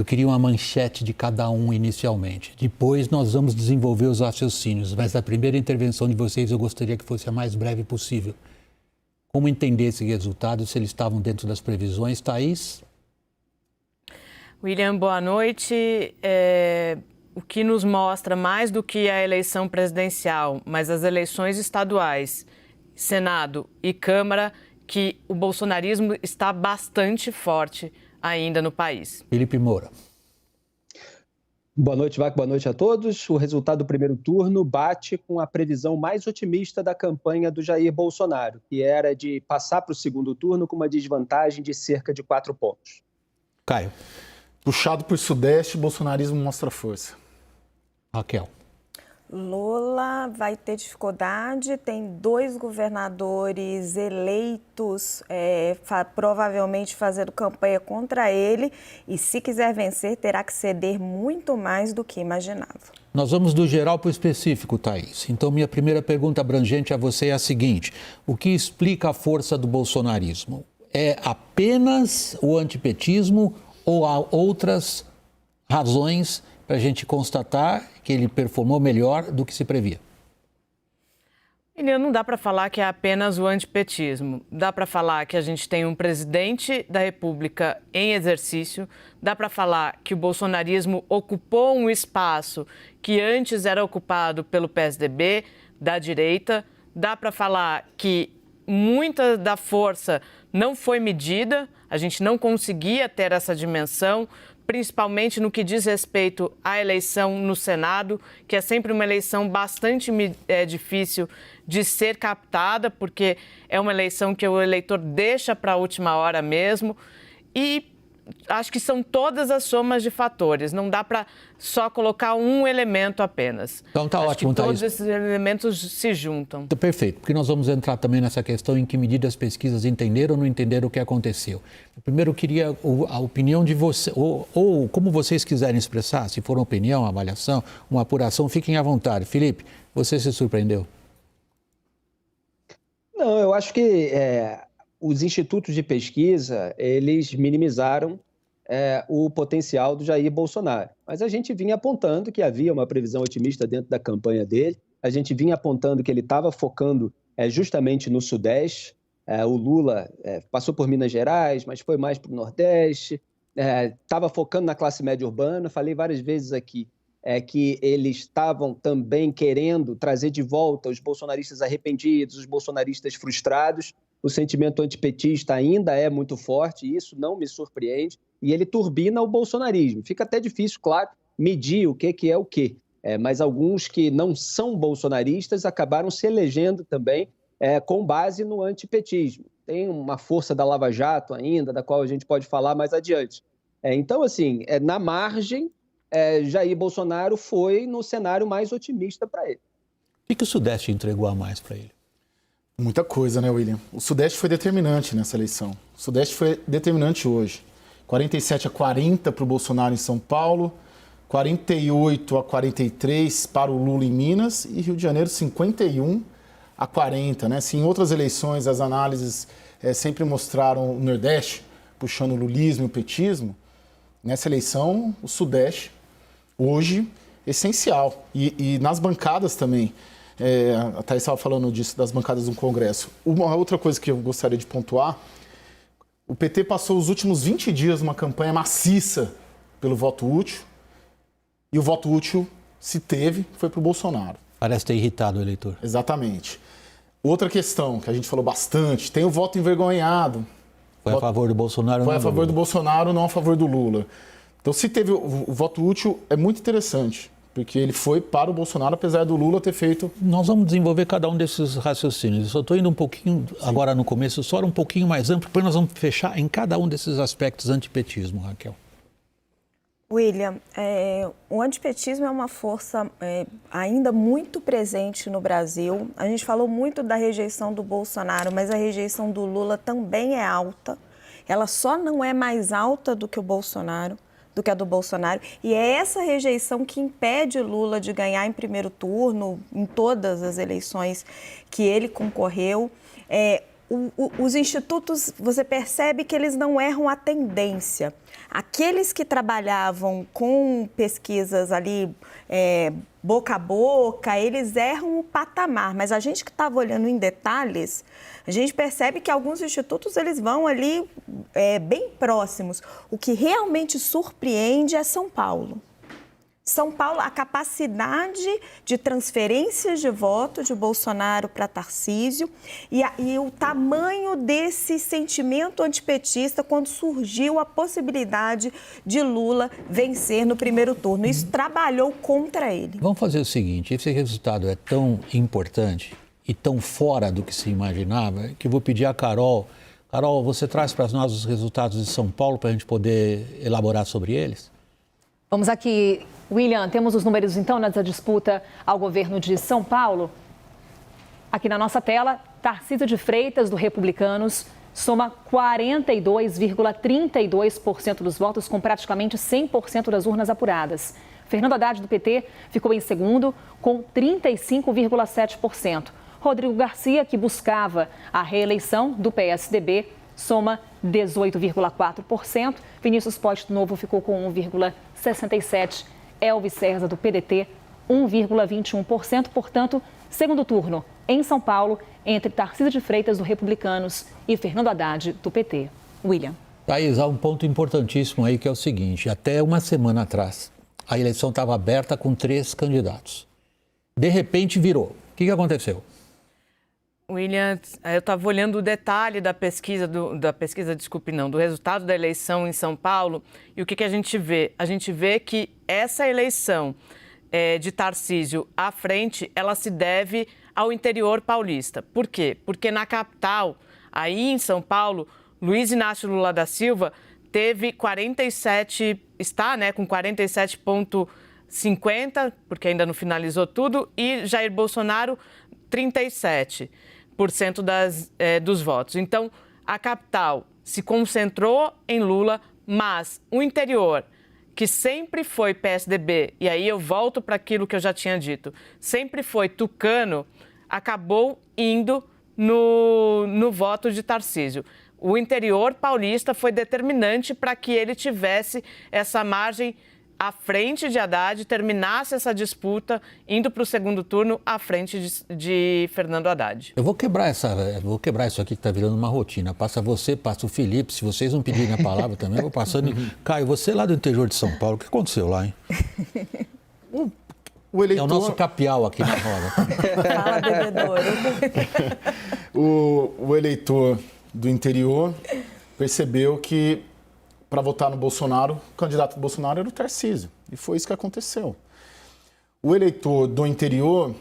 Eu queria uma manchete de cada um inicialmente. Depois nós vamos desenvolver os raciocínios, mas a primeira intervenção de vocês eu gostaria que fosse a mais breve possível. Como entender esse resultado, se eles estavam dentro das previsões? Thaís? William, boa noite. O que nos mostra mais do que a eleição presidencial, mas as eleições estaduais, Senado e Câmara, que o bolsonarismo está bastante forte ainda no país. Felipe Moura. Boa noite, Vaco. Boa noite a todos. O resultado do primeiro turno bate com a previsão mais otimista da campanha do Jair Bolsonaro, que era de passar para o segundo turno com uma desvantagem de cerca de 4 pontos. Caio. Puxado por Sudeste, o bolsonarismo mostra força. Raquel. Lula vai ter dificuldade, tem 2 governadores eleitos, provavelmente fazendo campanha contra ele, e se quiser vencer, terá que ceder muito mais do que imaginava. Nós vamos do geral para o específico, Thaís. Então, minha primeira pergunta abrangente a você é a seguinte: o que explica a força do bolsonarismo? É apenas o antipetismo ou há outras razões para a gente constatar que ele performou melhor do que se previa? Não dá para falar que é apenas o antipetismo. Dá para falar que a gente tem um presidente da República em exercício. Dá para falar que o bolsonarismo ocupou um espaço que antes era ocupado pelo PSDB, da direita. Dá para falar que muita da força não foi medida, a gente não conseguia ter essa dimensão, principalmente no que diz respeito à eleição no Senado, que é sempre uma eleição bastante difícil de ser captada, porque é uma eleição que o eleitor deixa para a última hora mesmo. E acho que são todas as somas de fatores, não dá para só colocar um elemento apenas. Então tá ótimo, Thaís. Todos esses elementos se juntam. Perfeito, porque nós vamos entrar também nessa questão em que medida as pesquisas entenderam ou não entenderam o que aconteceu. Primeiro eu queria a opinião de você, ou como vocês quiserem expressar, se for uma opinião, uma avaliação, uma apuração, fiquem à vontade. Felipe, você se surpreendeu? Não, eu acho que os institutos de pesquisa, eles minimizaram o potencial do Jair Bolsonaro. Mas a gente vinha apontando que havia uma previsão otimista dentro da campanha dele, a gente vinha apontando que ele estava focando justamente no Sudeste. O Lula passou por Minas Gerais, mas foi mais para o Nordeste, estava focando na classe média urbana. Falei várias vezes aqui que eles estavam também querendo trazer de volta os bolsonaristas arrependidos, os bolsonaristas frustrados. O sentimento antipetista ainda é muito forte, e isso não me surpreende, e ele turbina o bolsonarismo. Fica até difícil, claro, medir o que é o quê. Mas alguns que não são bolsonaristas acabaram se elegendo também com base no antipetismo. Tem uma força da Lava Jato ainda, da qual a gente pode falar mais adiante. Então, assim, na margem, Jair Bolsonaro foi no cenário mais otimista para ele. O que o Sudeste entregou a mais para ele? Muita coisa, né, William? O Sudeste foi determinante nessa eleição. O Sudeste foi determinante hoje. 47-40 para o Bolsonaro em São Paulo, 48-43 para o Lula em Minas e Rio de Janeiro 51-40, né? Se em outras eleições as análises sempre mostraram o Nordeste puxando o lulismo e o petismo, nessa eleição o Sudeste hoje essencial. E nas bancadas também. A Thaís estava falando disso, das bancadas do Congresso. Uma outra coisa que eu gostaria de pontuar: o PT passou os últimos 20 dias numa campanha maciça pelo voto útil, e o voto útil, se teve, foi para o Bolsonaro. Parece ter irritado o eleitor. Exatamente. Outra questão que a gente falou bastante, tem o voto envergonhado. Foi a favor do Bolsonaro ou não? Foi a favor do Bolsonaro, não a favor do Lula. Então, se teve o voto útil, é muito interessante, porque ele foi para o Bolsonaro, apesar do Lula ter feito... Nós vamos desenvolver cada um desses raciocínios. Eu só estou indo um pouquinho, agora no começo, só um pouquinho mais amplo, depois nós vamos fechar em cada um desses aspectos antipetismo, Raquel. William, o antipetismo é uma força ainda muito presente no Brasil. A gente falou muito da rejeição do Bolsonaro, mas a rejeição do Lula também é alta. Ela só não é mais alta do que o Bolsonaro, do que a do Bolsonaro. E é essa rejeição que impede Lula de ganhar em primeiro turno, em todas as eleições que ele concorreu. os institutos, você percebe que eles não erram a tendência. Aqueles que trabalhavam com pesquisas ali boca a boca, eles erram o patamar, mas a gente que estava olhando em detalhes, a gente percebe que alguns institutos eles vão ali bem próximos. O que realmente surpreende é São Paulo. São Paulo, a capacidade de transferências de voto de Bolsonaro para Tarcísio e o tamanho desse sentimento antipetista quando surgiu a possibilidade de Lula vencer no primeiro turno. Isso trabalhou contra ele. Vamos fazer o seguinte, esse resultado é tão importante e tão fora do que se imaginava que eu vou pedir a Carol. Carol, você traz para nós os resultados de São Paulo para a gente poder elaborar sobre eles? Vamos aqui, William, temos os números então nessa disputa ao governo de São Paulo. Aqui na nossa tela, Tarcísio de Freitas, do Republicanos, soma 42,32% dos votos, com praticamente 100% das urnas apuradas. Fernando Haddad, do PT, ficou em segundo, com 35,7%. Rodrigo Garcia, que buscava a reeleição do PSDB, soma 18,4%. Vinícius Poit Novo ficou com 1,67%. Elvis César, do PDT, 1,21%. Portanto, segundo turno em São Paulo, entre Tarcísio de Freitas, do Republicanos, e Fernando Haddad, do PT. William. Thaís, há um ponto importantíssimo aí que é o seguinte, até uma semana atrás, a eleição estava aberta com 3 candidatos. De repente virou. O que aconteceu? William, eu estava olhando o detalhe da pesquisa, do resultado da eleição em São Paulo, e o que a gente vê? A gente vê que essa eleição de Tarcísio à frente, ela se deve ao interior paulista. Por quê? Porque na capital, aí em São Paulo, Luiz Inácio Lula da Silva teve 47, está com 47,50, porque ainda não finalizou tudo, e Jair Bolsonaro 37% dos votos. Então, a capital se concentrou em Lula, mas o interior, que sempre foi PSDB, e aí eu volto para aquilo que eu já tinha dito, sempre foi tucano, acabou indo no voto de Tarcísio. O interior paulista foi determinante para que ele tivesse essa margem à frente de Haddad, terminasse essa disputa, indo para o segundo turno à frente de Fernando Haddad. Eu vou quebrar isso aqui que está virando uma rotina. Passa você, passa o Felipe, se vocês não pedirem a palavra também, eu vou passando. Caio, você lá do interior de São Paulo, o que aconteceu lá, hein? O eleitor... É o nosso capial aqui na roda. Fala, bebedouro. O eleitor do interior percebeu que, para votar no Bolsonaro, o candidato do Bolsonaro era o Tarcísio. E foi isso que aconteceu. O eleitor do interior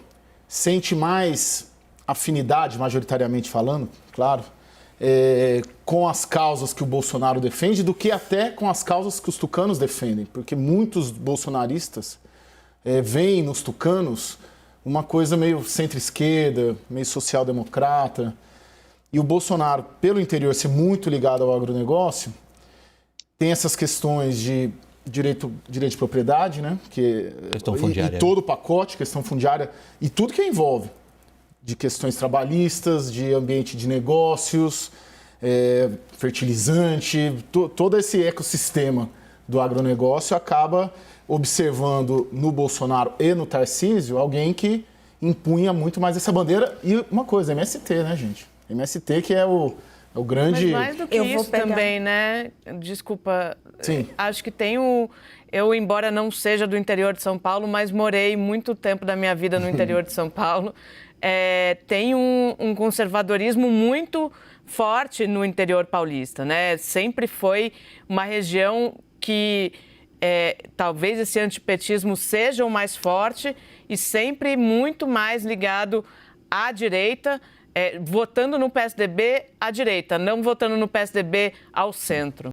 sente mais afinidade, majoritariamente falando, claro, com as causas que o Bolsonaro defende do que até com as causas que os tucanos defendem. Porque muitos bolsonaristas veem nos tucanos uma coisa meio centro-esquerda, meio social-democrata. E o Bolsonaro, pelo interior, ser muito ligado ao agronegócio, tem essas questões de direito de propriedade, né? Questão fundiária. E todo o pacote, questão fundiária, e tudo que envolve, de questões trabalhistas, de ambiente de negócios, fertilizante, todo esse ecossistema do agronegócio acaba observando no Bolsonaro e no Tarcísio alguém que impunha muito mais essa bandeira. E uma coisa, MST, né, gente? MST que é o grande... Mas mais do que isso também, né? Desculpa. Sim. Acho que tem eu, embora não seja do interior de São Paulo, mas morei muito tempo da minha vida no interior de São Paulo. Tem um conservadorismo muito forte no interior paulista, né? Sempre foi uma região que talvez esse antipetismo seja o mais forte e sempre muito mais ligado à direita, votando no PSDB à direita, não votando no PSDB ao centro.